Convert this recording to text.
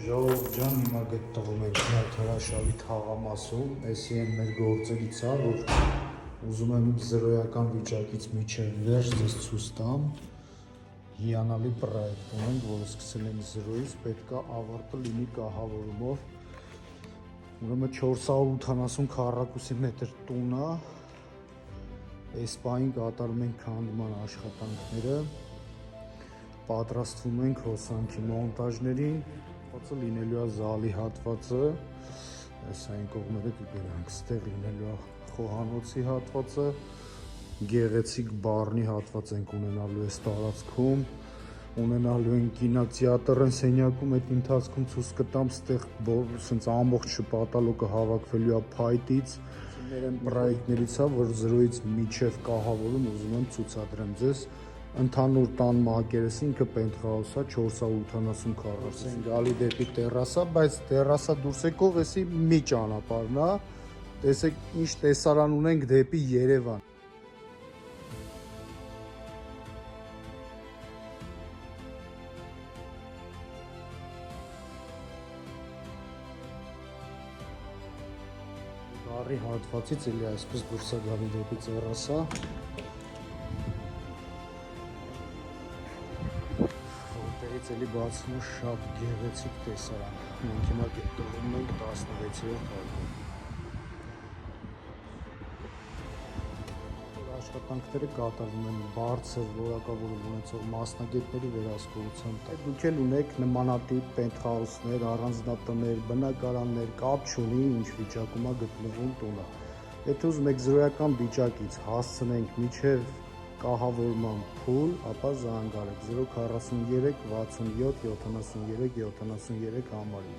Ժողով ջան, հիմա գտնվում ենք հրաշալի թաղամասում, էսի են մեր գործերիցա, որ ուզում եմ զրոյական վիճակից միջև վերջ ձեզ ցույց տամ։ Հիանալի պրոյեկտ ունենք, որը սկսել ենք զրոյից, պետքա ավարտը լինի կահավորումով։ Ուրեմն 480 քառակուսի մետր տուն է, այս պահին կատարում ենք քանդման աշխատանքները, պատրաստվում ենք հոսանքի մոնտաժներին, հատվածը լինելու է զալի հատվածը, այս այն կողմերը կգրանք, ստեղ լինելու է խոհանոցի հատվածը, գեղեցիկ բառնի հատված ենք ունենալու այս տարածքում, ունենալու են կինոթեատրն սենյակում, այդ ընթացքում ցույց կտամ, ստեղ սենց ամբողջ շպատալոկը հավաքվելու է փայտից, մեր այն պրոյեկտներից է, որ զրոյից միջև կահավորում ուզում եմ ցուցադրեմ ձեզ, ընդհանուր տան մակերեսը ինքը պենթհաուս է 480 քառակուսի են գալի դեպի տերասա, բայց տերասա դուրս եկող էսի մի ճանապարհն է, տեսեք ինչ տեսարան ունենք դեպի Երևան։ Բարի հատվածից էլի այսպես դուրս է գալի դեպի տերասա։ Որտեղից էլի բացվում է շատ գեղեցիկ տեսարան։ Մենք հիմա գտնվում ենք 16-րդ հարկում։ Աշխատանքները կատարվում են բարձր որակավորում ունեցող մասնագետների վերահսկողությամբ։ Դուք էլ ունեք նմանատիպ պենթհաուսներ, առանձնատներ, բնակարաններ, կապ չունի ինչ վիճակում է գտնվում տունը։ Եթե ուզում եք զրոյական վիճակից հասցնենք միջև կահավորման փուլ, ապա զանգարեք 043 67 73 73 համարին։